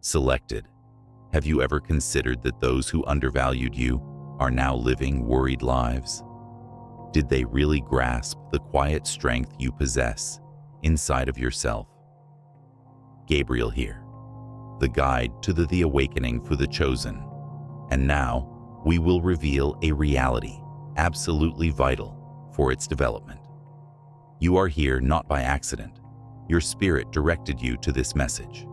Selected. Have you ever considered that those who undervalued you are now living worried lives? Did they really grasp the quiet strength you possess inside of yourself? Gabriel here, the guide to the awakening for the chosen. And now, we will reveal a reality absolutely vital for its development. You are here not by accident. Your spirit directed you to this message.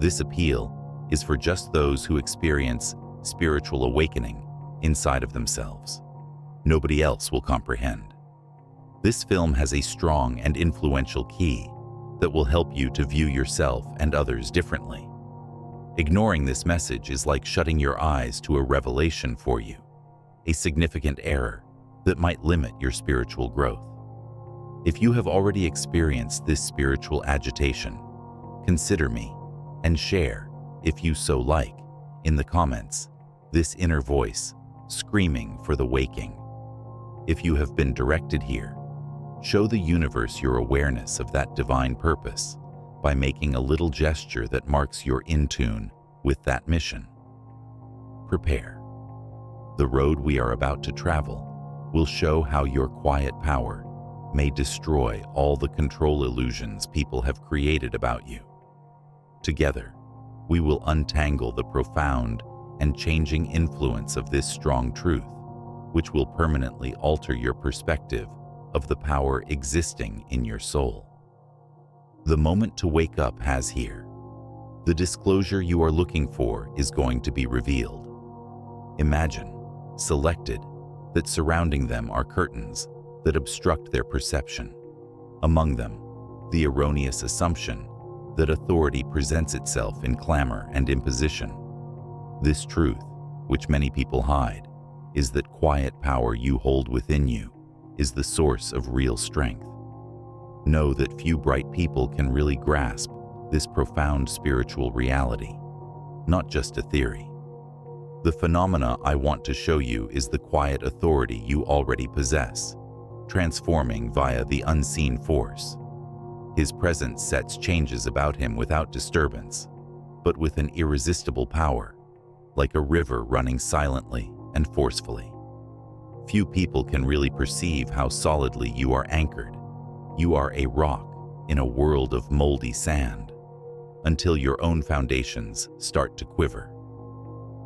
This appeal is for just those who experience spiritual awakening inside of themselves. Nobody else will comprehend. This film has a strong and influential key that will help you to view yourself and others differently. Ignoring this message is like shutting your eyes to a revelation for you, a significant error that might limit your spiritual growth. If you have already experienced this spiritual agitation, consider me and share, if you so like, in the comments, this inner voice screaming for the waking. If you have been directed here, show the universe your awareness of that divine purpose by making a little gesture that marks you're in tune with that mission. Prepare. The road we are about to travel will show how your quiet power may destroy all the control illusions people have created about you. Together, we will untangle the profound and changing influence of this strong truth, which will permanently alter your perspective of the power existing in your soul. The moment to wake up has here. The disclosure you are looking for is going to be revealed. Imagine, selected, that surrounding them are curtains that obstruct their perception. Among them, the erroneous assumption that authority presents itself in clamor and imposition. This truth, which many people hide, is that quiet power you hold within you is the source of real strength. Know that few bright people can really grasp this profound spiritual reality, not just a theory. The phenomena I want to show you is the quiet authority you already possess, transforming via the unseen force. His presence sets changes about him without disturbance, but with an irresistible power, like a river running silently and forcefully. Few people can really perceive how solidly you are anchored. You are a rock in a world of moldy sand, until your own foundations start to quiver.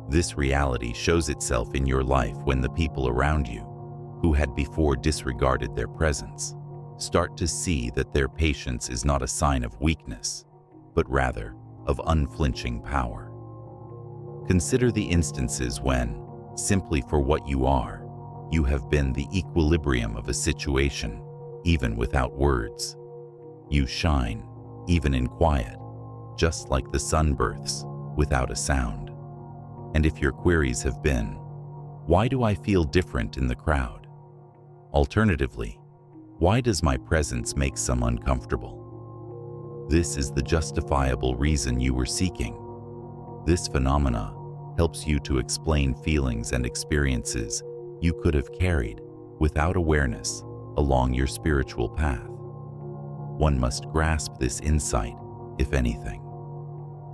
This reality shows itself in your life when the people around you, who had before disregarded their presence, start to see that their patience is not a sign of weakness, but rather of unflinching power. Consider the instances when, simply for what you are, you have been the equilibrium of a situation, even without words. You shine, even in quiet, just like the sun births, without a sound. And if your queries have been, why do I feel different in the crowd? Alternatively, why does my presence make some uncomfortable? This is the justifiable reason you were seeking. This phenomena helps you to explain feelings and experiences you could have carried without awareness along your spiritual path. One must grasp this insight, if anything.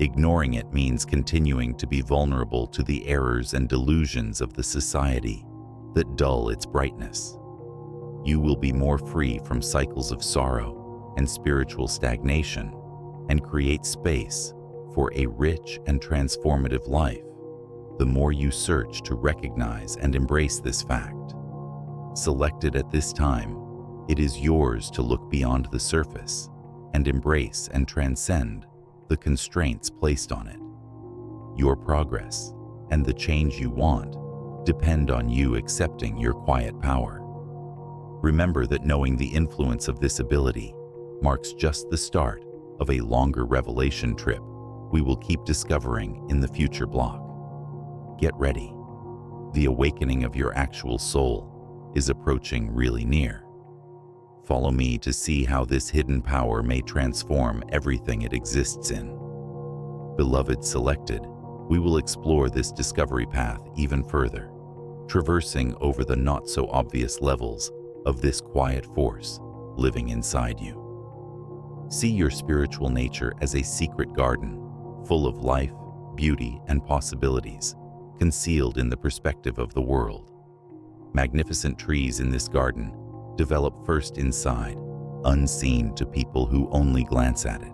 Ignoring it means continuing to be vulnerable to the errors and delusions of the society that dull its brightness. You will be more free from cycles of sorrow and spiritual stagnation and create space for a rich and transformative life the more you search to recognize and embrace this fact. Selected at this time, it is yours to look beyond the surface and embrace and transcend the constraints placed on it. Your progress and the change you want depend on you accepting your quiet power. Remember that knowing the influence of this ability marks just the start of a longer revelation trip we will keep discovering in the future block. Get ready. The awakening of your actual soul is approaching really near. Follow me to see how this hidden power may transform everything it exists in. Beloved Selected, we will explore this discovery path even further, traversing over the not-so-obvious levels of this quiet force living inside you. See your spiritual nature as a secret garden full of life, beauty, and possibilities, concealed in the perspective of the world. Magnificent trees in this garden develop first inside, unseen to people who only glance at it.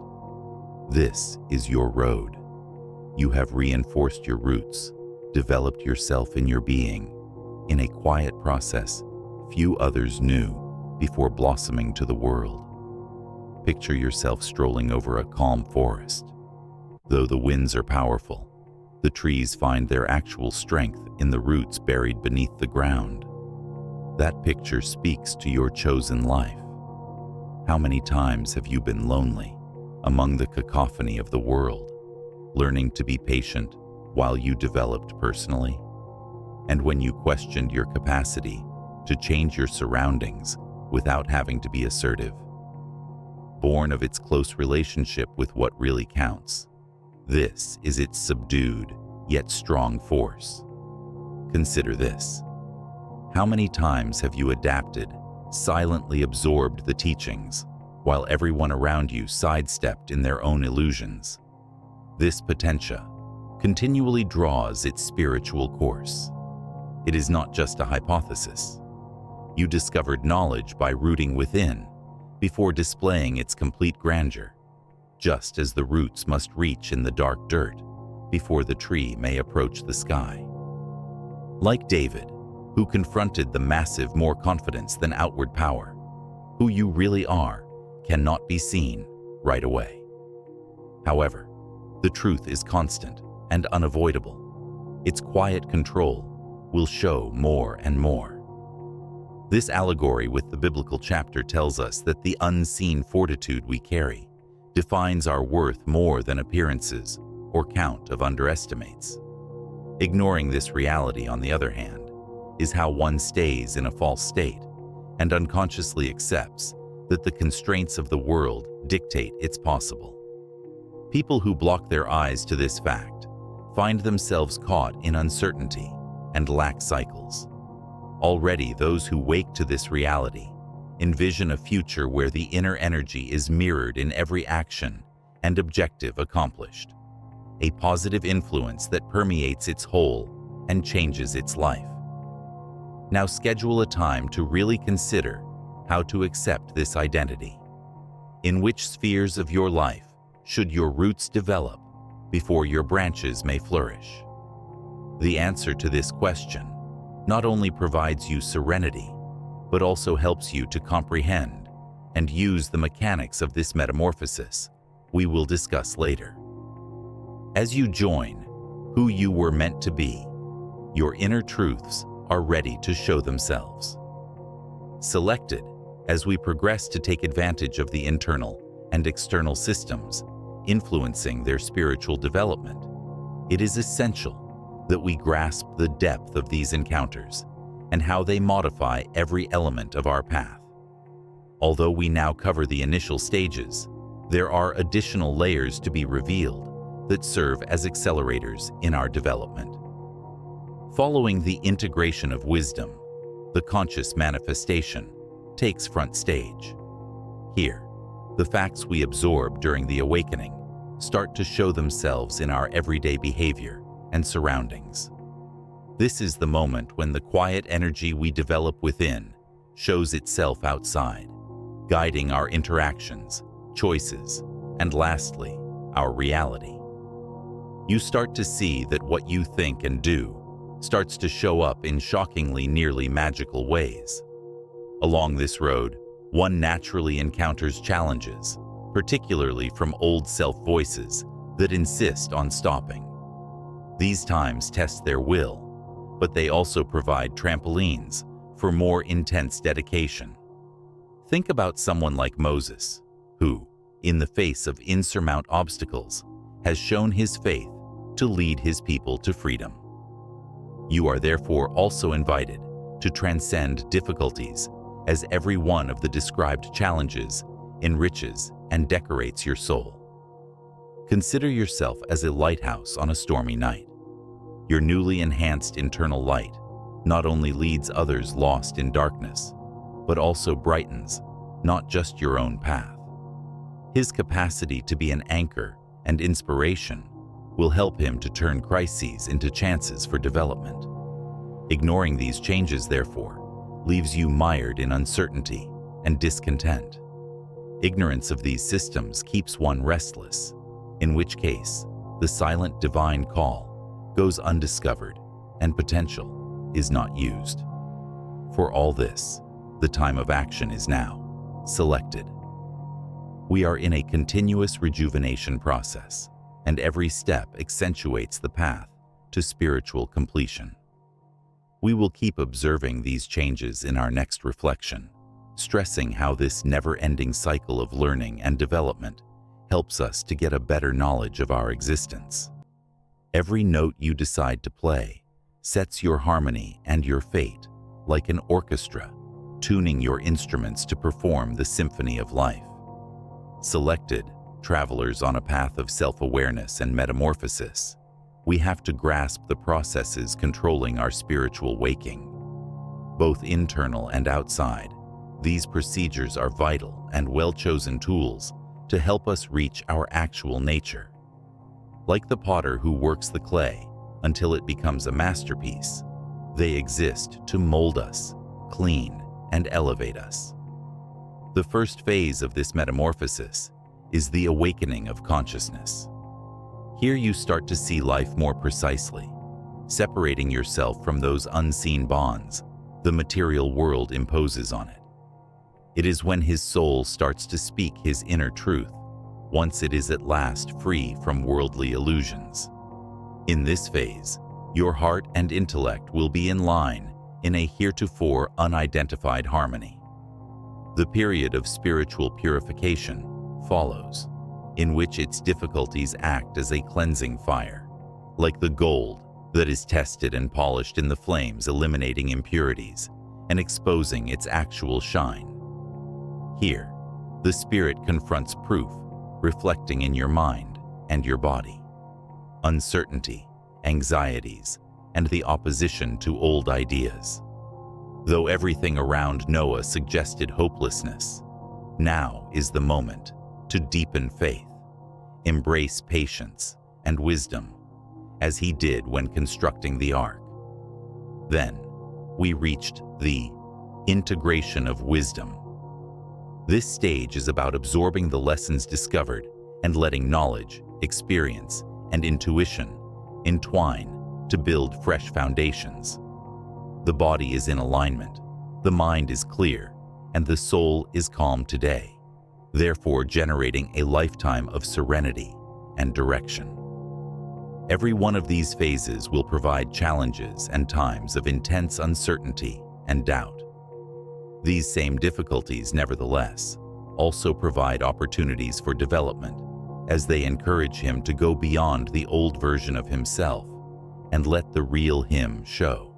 This is your road. You have reinforced your roots, developed yourself in your being, in a quiet process few others knew before blossoming to the world. Picture yourself strolling over a calm forest. Though the winds are powerful, the trees find their actual strength in the roots buried beneath the ground. That picture speaks to your chosen life. How many times have you been lonely among the cacophony of the world, learning to be patient while you developed personally? And when you questioned your capacity to change your surroundings without having to be assertive? Born of its close relationship with what really counts, this is its subdued yet strong force. Consider this. How many times have you adapted, silently absorbed the teachings, while everyone around you sidestepped in their own illusions? This potentia continually draws its spiritual course. It is not just a hypothesis. You discovered knowledge by rooting within, before displaying its complete grandeur, just as the roots must reach in the dark dirt before the tree may approach the sky. Like David, who confronted the massive more confidence than outward power, who you really are cannot be seen right away. However, the truth is constant and unavoidable. Its quiet control will show more and more. This allegory with the biblical chapter tells us that the unseen fortitude we carry defines our worth more than appearances or count of underestimates. Ignoring this reality, on the other hand, is how one stays in a false state and unconsciously accepts that the constraints of the world dictate its possible. People who block their eyes to this fact find themselves caught in uncertainty and lack cycles. Already, those who wake to this reality envision a future where the inner energy is mirrored in every action and objective accomplished, a positive influence that permeates its whole and changes its life. Now schedule a time to really consider how to accept this identity. In which spheres of your life should your roots develop before your branches may flourish? The answer to this question not only provides you serenity, but also helps you to comprehend and use the mechanics of this metamorphosis we will discuss later. As you join who you were meant to be, your inner truths are ready to show themselves. Selected as we progress to take advantage of the internal and external systems influencing their spiritual development, it is essential that we grasp the depth of these encounters and how they modify every element of our path. Although we now cover the initial stages, there are additional layers to be revealed that serve as accelerators in our development. Following the integration of wisdom, the conscious manifestation takes front stage. Here, the facts we absorb during the awakening start to show themselves in our everyday behavior and surroundings. This is the moment when the quiet energy we develop within shows itself outside, guiding our interactions, choices, and lastly, our reality. You start to see that what you think and do starts to show up in shockingly nearly magical ways. Along this road, one naturally encounters challenges, particularly from old self-voices that insist on stopping. These times test their will, but they also provide trampolines for more intense dedication. Think about someone like Moses, who, in the face of insurmountable obstacles, has shown his faith to lead his people to freedom. You are therefore also invited to transcend difficulties, as every one of the described challenges enriches and decorates your soul. Consider yourself as a lighthouse on a stormy night. Your newly enhanced internal light not only leads others lost in darkness, but also brightens not just your own path. His capacity to be an anchor and inspiration will help him to turn crises into chances for development. Ignoring these changes, therefore, leaves you mired in uncertainty and discontent. Ignorance of these systems keeps one restless, in which case the silent divine call goes undiscovered and potential is not used. For all this, the time of action is now. Selected. We are in a continuous rejuvenation process, and every step accentuates the path to spiritual completion. We will keep observing these changes in our next reflection, stressing how this never-ending cycle of learning and development helps us to get a better knowledge of our existence. Every note you decide to play sets your harmony and your fate like an orchestra, tuning your instruments to perform the symphony of life. Selected, travelers on a path of self-awareness and metamorphosis, we have to grasp the processes controlling our spiritual waking. Both internal and outside, these procedures are vital and well-chosen tools to help us reach our actual nature. Like the potter who works the clay until it becomes a masterpiece, they exist to mold us, clean, and elevate us. The first phase of this metamorphosis is the awakening of consciousness. Here you start to see life more precisely, separating yourself from those unseen bonds the material world imposes on it. It is when his soul starts to speak his inner truth, once it is at last free from worldly illusions. In this phase, your heart and intellect will be in line in a heretofore unidentified harmony. The period of spiritual purification follows, in which its difficulties act as a cleansing fire, like the gold that is tested and polished in the flames, eliminating impurities and exposing its actual shine. Here, the spirit confronts proof, reflecting in your mind and your body. Uncertainty, anxieties, and the opposition to old ideas. Though everything around Noah suggested hopelessness, now is the moment to deepen faith, embrace patience and wisdom, as he did when constructing the ark. Then, we reached the integration of wisdom. This stage is about absorbing the lessons discovered and letting knowledge, experience, and intuition entwine to build fresh foundations. The body is in alignment, the mind is clear, and the soul is calm today, therefore generating a lifetime of serenity and direction. Every one of these phases will provide challenges and times of intense uncertainty and doubt. These same difficulties, nevertheless, also provide opportunities for development, as they encourage him to go beyond the old version of himself and let the real him show.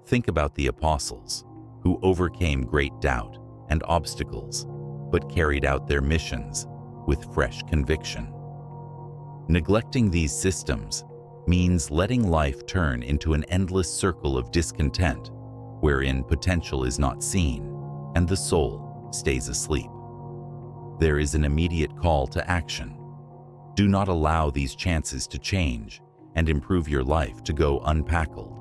Think about the apostles, who overcame great doubt and obstacles, but carried out their missions with fresh conviction. Neglecting these systems means letting life turn into an endless circle of discontent, wherein potential is not seen and the soul stays asleep. There is an immediate call to action. Do not allow these chances to change and improve your life to go unpackled.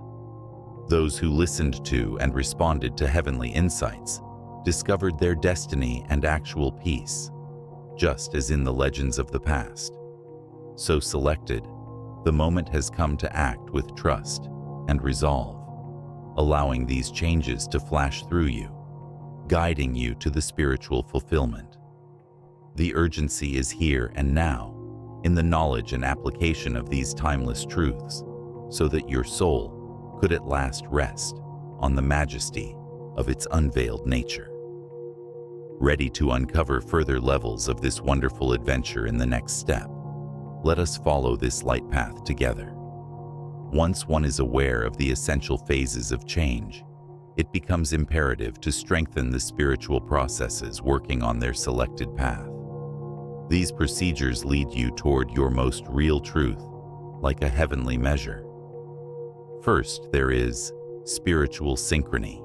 Those who listened to and responded to heavenly insights discovered their destiny and actual peace, just as in the legends of the past. So selected, the moment has come to act with trust and resolve, allowing these changes to flash through you, guiding you to the spiritual fulfillment. The urgency is here and now, in the knowledge and application of these timeless truths, so that your soul could at last rest on the majesty of its unveiled nature. Ready to uncover further levels of this wonderful adventure in the next step, let us follow this light path together. Once one is aware of the essential phases of change, it becomes imperative to strengthen the spiritual processes working on their selected path. These procedures lead you toward your most real truth, like a heavenly measure. First, there is spiritual synchrony,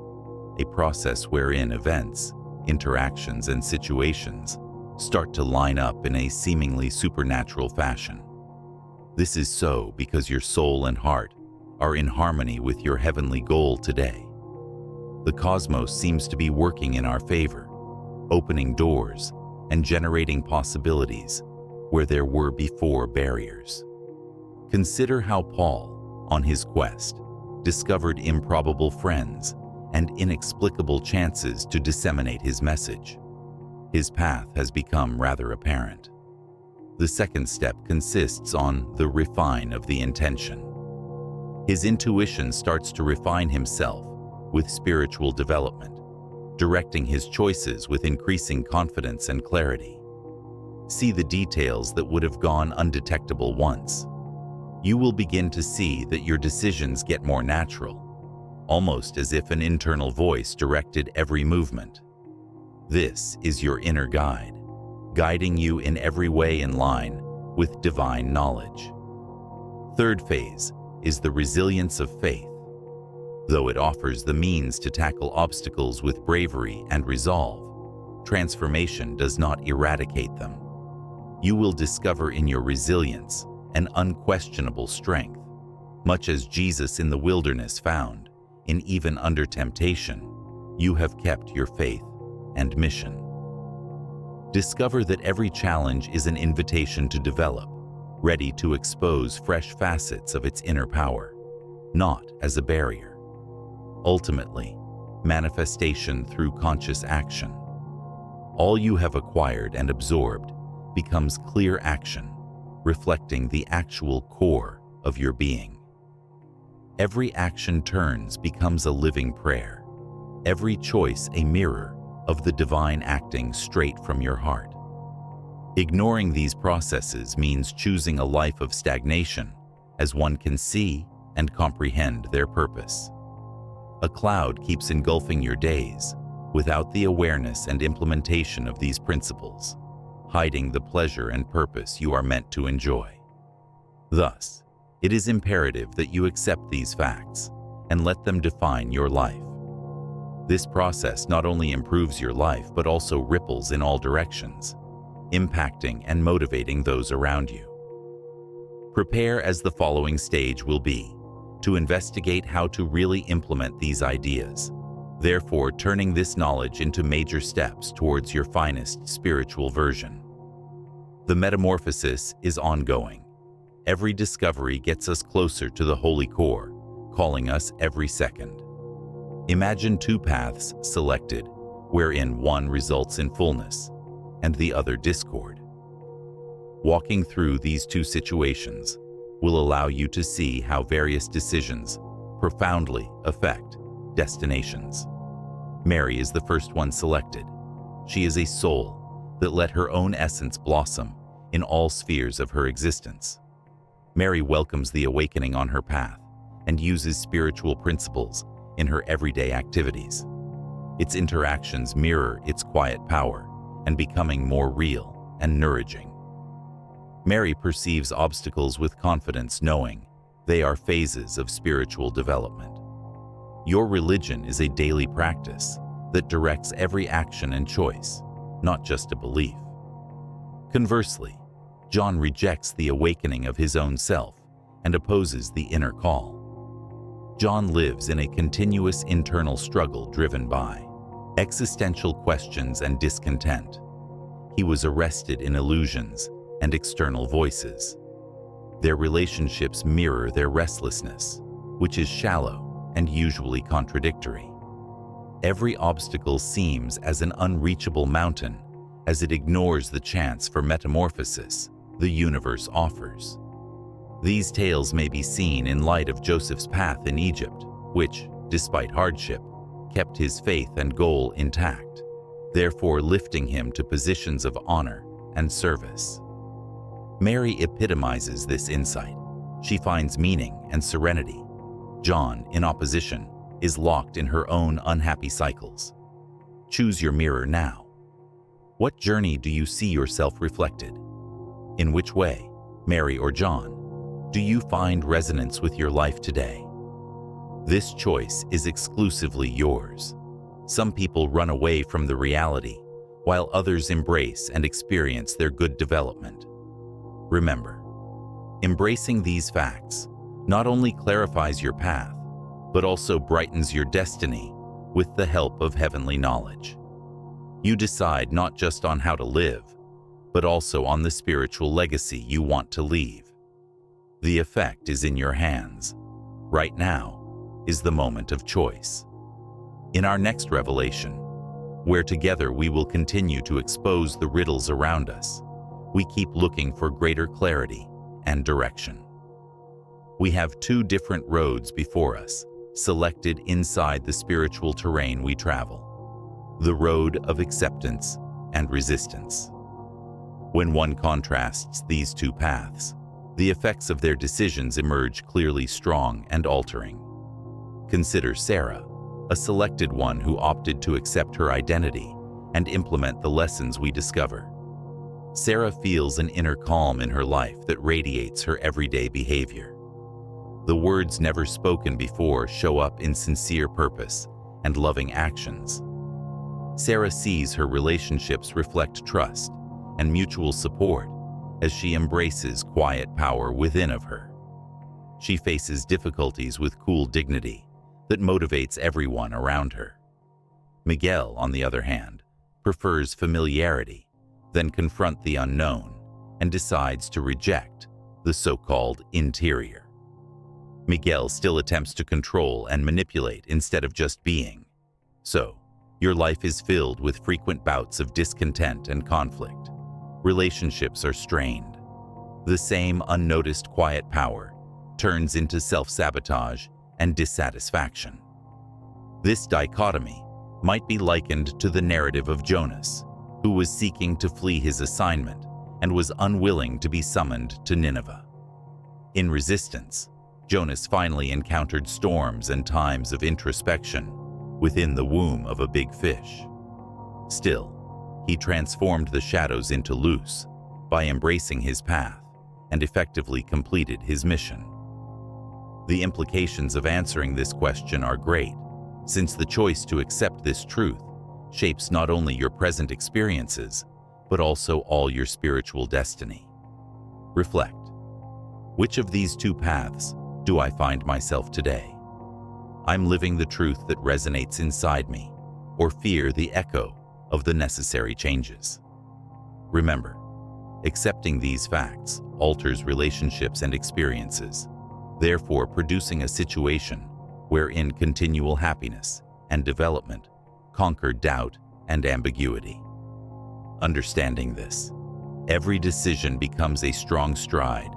a process wherein events, interactions, and situations start to line up in a seemingly supernatural fashion. This is so because your soul and heart are in harmony with your heavenly goal today. The cosmos seems to be working in our favor, opening doors and generating possibilities where there were before barriers. Consider how Paul, on his quest, discovered improbable friends and inexplicable chances to disseminate his message. His path has become rather apparent. The second step consists on the refine of the intention. His intuition starts to refine himself with spiritual development, directing his choices with increasing confidence and clarity. See the details that would have gone undetectable once. You will begin to see that your decisions get more natural, almost as if an internal voice directed every movement. This is your inner guide, guiding you in every way in line with divine knowledge. Third phase is the resilience of faith. Though it offers the means to tackle obstacles with bravery and resolve, transformation does not eradicate them. You will discover in your resilience an unquestionable strength, much as Jesus in the wilderness found, in even under temptation, you have kept your faith and mission. Discover that every challenge is an invitation to develop, ready to expose fresh facets of its inner power, not as a barrier. Ultimately, manifestation through conscious action. All you have acquired and absorbed becomes clear action, reflecting the actual core of your being. Every action turns becomes a living prayer, every choice a mirror of the divine acting straight from your heart. Ignoring these processes means choosing a life of stagnation, as one can see and comprehend their purpose. A cloud keeps engulfing your days without the awareness and implementation of these principles, hiding the pleasure and purpose you are meant to enjoy. Thus, it is imperative that you accept these facts and let them define your life. This process not only improves your life but also ripples in all directions, impacting and motivating those around you. Prepare as the following stage will be to investigate how to really implement these ideas, therefore turning this knowledge into major steps towards your finest spiritual version. The metamorphosis is ongoing. Every discovery gets us closer to the holy core, calling us every second. Imagine two paths selected, wherein one results in fullness and the other discord. Walking through these two situations will allow you to see how various decisions profoundly affect destinations. Mary is the first one selected. She is a soul that let her own essence blossom in all spheres of her existence. Mary welcomes the awakening on her path and uses spiritual principles in her everyday activities. Its interactions mirror its quiet power and becoming more real and nourishing. Mary perceives obstacles with confidence, knowing they are phases of spiritual development. Your religion is a daily practice that directs every action and choice, not just a belief. Conversely, John rejects the awakening of his own self and opposes the inner call. John lives in a continuous internal struggle driven by existential questions and discontent. He was arrested in illusions and external voices. Their relationships mirror their restlessness, which is shallow and usually contradictory. Every obstacle seems as an unreachable mountain as it ignores the chance for metamorphosis the universe offers. These tales may be seen in light of Joseph's path in Egypt, which, despite hardship, kept his faith and goal intact, therefore lifting him to positions of honor and service. Mary epitomizes this insight. She finds meaning and serenity. John, in opposition, is locked in her own unhappy cycles. Choose your mirror now. What journey do you see yourself reflected? In which way, Mary or John, do you find resonance with your life today? This choice is exclusively yours. Some people run away from the reality, while others embrace and experience their good development. Remember, Embracing these facts not only clarifies your path, but also brightens your destiny with the help of heavenly knowledge. You decide not just on how to live, but also on the spiritual legacy you want to leave. The effect is in your hands. Right now is the moment of choice. In our next revelation, where together we will continue to expose the riddles around us, we keep looking for greater clarity and direction. We have two different roads before us, selected inside the spiritual terrain we travel: the road of acceptance and resistance. When one contrasts these two paths, the effects of their decisions emerge clearly strong and altering. Consider Sarah, a selected one who opted to accept her identity and implement the lessons we discover. Sarah feels an inner calm in her life that radiates her everyday behavior. The words never spoken before show up in sincere purpose and loving actions. Sarah sees her relationships reflect trust and mutual support as she embraces quiet power within of her. She faces difficulties with cool dignity that motivates everyone around her. Miguel, on the other hand, prefers familiarity, then confront the unknown, and decides to reject the so-called interior. Miguel still attempts to control and manipulate instead of just being. So, your life is filled with frequent bouts of discontent and conflict. Relationships are strained. The same unnoticed quiet power turns into self-sabotage and dissatisfaction. This dichotomy might be likened to the narrative of Jonas, who was seeking to flee his assignment and was unwilling to be summoned to Nineveh. In resistance, Jonas finally encountered storms and times of introspection within the womb of a big fish. Still, he transformed the shadows into loose by embracing his path and effectively completed his mission. The implications of answering this question are great, since the choice to accept this truth shapes not only your present experiences, but also all your spiritual destiny. Reflect. Which of these two paths do I find myself today? I'm living the truth that resonates inside me, or fear the echo of the necessary changes. Remember, accepting these facts alters relationships and experiences, therefore producing a situation wherein continual happiness and development conquer doubt and ambiguity. Understanding this, every decision becomes a strong stride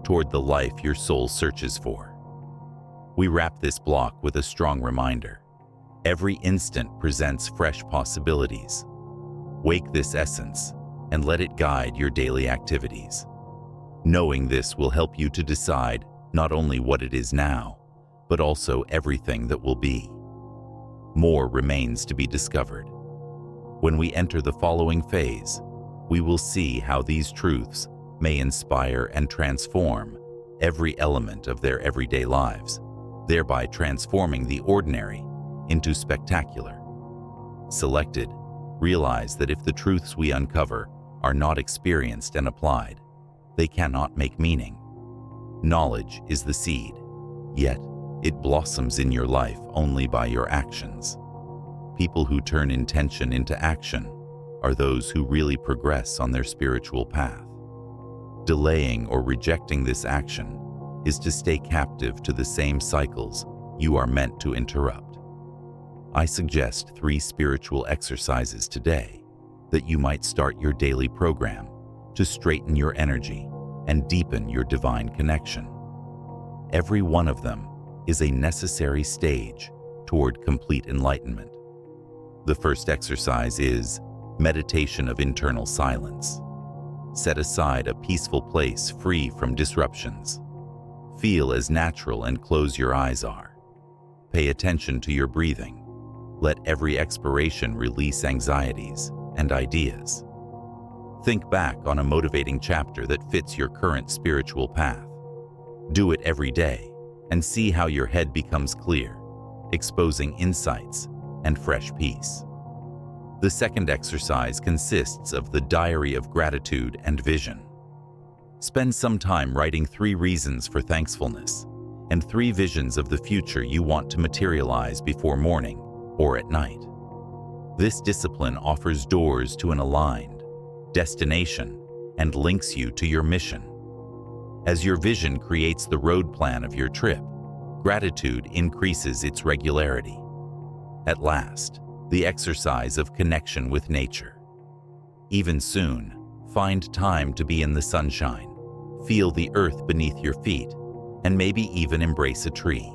toward the life your soul searches for. We wrap this block with a strong reminder. Every instant presents fresh possibilities. Wake this essence and let it guide your daily activities. Knowing this will help you to decide not only what it is now, but also everything that will be. More remains to be discovered. When we enter the following phase, we will see how these truths may inspire and transform every element of their everyday lives, thereby transforming the ordinary into spectacular. Selected, realize that if the truths we uncover are not experienced and applied, they cannot make meaning. Knowledge is the seed, yet it blossoms in your life only by your actions. People who turn intention into action are those who really progress on their spiritual path. Delaying or rejecting this action is to stay captive to the same cycles you are meant to interrupt. I suggest 3 spiritual exercises today that you might start your daily program to straighten your energy and deepen your divine connection. Every one of them is a necessary stage toward complete enlightenment. The first exercise is meditation of internal silence. Set aside a peaceful place free from disruptions. Feel as natural and close your eyes are. Pay attention to your breathing. Let every expiration release anxieties and ideas. Think back on a motivating chapter that fits your current spiritual path. Do it every day and see how your head becomes clear, exposing insights and fresh peace. The second exercise consists of the diary of gratitude and vision. Spend some time writing 3 reasons for thankfulness and 3 visions of the future you want to materialize before morning or at night. This discipline offers doors to an aligned destination and links you to your mission. As your vision creates the road plan of your trip, gratitude increases its regularity. At last, the exercise of connection with nature. Even soon, find time to be in the sunshine, feel the earth beneath your feet, and maybe even embrace a tree.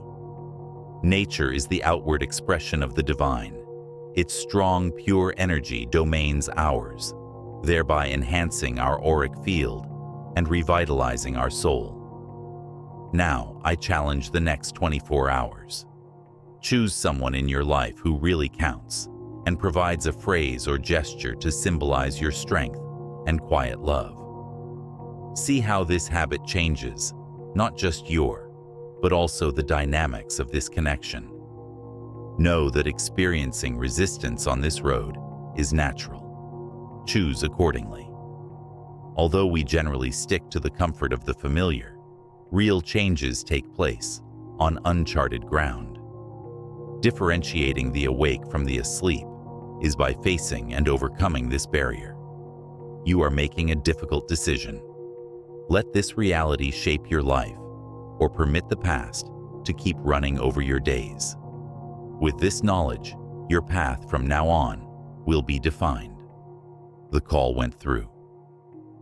Nature is the outward expression of the divine. Its strong, pure energy domains ours, thereby enhancing our auric field and revitalizing our soul. Now, I challenge the next 24 hours. Choose someone in your life who really counts and provides a phrase or gesture to symbolize your strength and quiet love. See how this habit changes, not just your, but also the dynamics of this connection. Know that experiencing resistance on this road is natural. Choose accordingly. Although we generally stick to the comfort of the familiar, real changes take place on uncharted ground. Differentiating the awake from the asleep is by facing and overcoming this barrier. You are making a difficult decision. Let this reality shape your life, or permit the past to keep running over your days. With this knowledge, your path from now on will be defined. The call went through.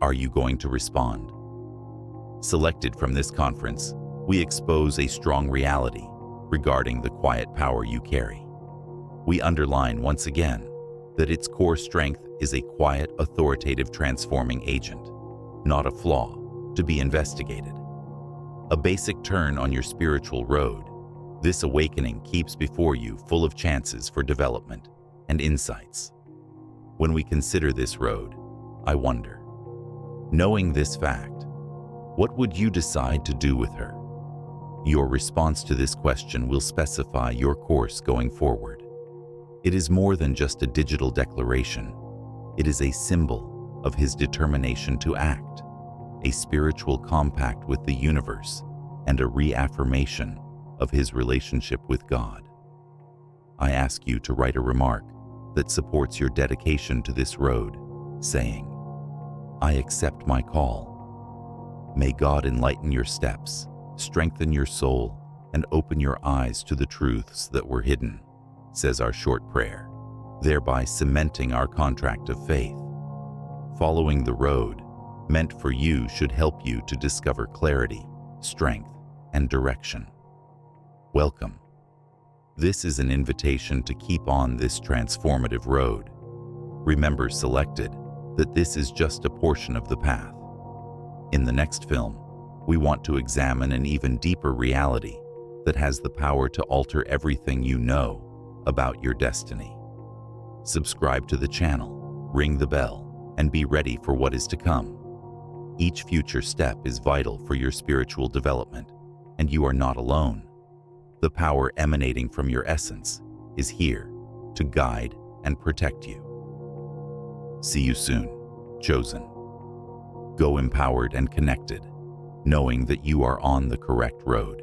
Are you going to respond? Selected from this conference, we expose a strong reality regarding the quiet power you carry. We underline once again that its core strength is a quiet, authoritative transforming agent, not a flaw to be investigated. A basic turn on your spiritual road, this awakening keeps before you full of chances for development and insights. When we consider this road, I wonder, knowing this fact, what would you decide to do with her? Your response to this question will specify your course going forward. It is more than just a digital declaration. It is a symbol of his determination to act, a spiritual compact with the universe, and a reaffirmation of his relationship with God. I ask you to write a remark that supports your dedication to this road, saying, I accept my call. May God enlighten your steps, strengthen your soul, and open your eyes to the truths that were hidden, says our short prayer, thereby cementing our contract of faith. Following the road meant for you should help you to discover clarity, strength, and direction. Welcome. This is an invitation to keep on this transformative road. Remember, selected, that this is just a portion of the path. In the next film, we want to examine an even deeper reality that has the power to alter everything you know about your destiny. Subscribe to the channel, ring the bell, and be ready for what is to come. Each future step is vital for your spiritual development, and you are not alone. The power emanating from your essence is here to guide and protect you. See you soon, chosen. Go empowered and connected, knowing that you are on the correct road.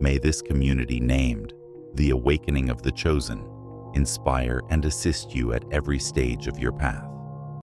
May this community named The Awakening of the Chosen inspire and assist you at every stage of your path.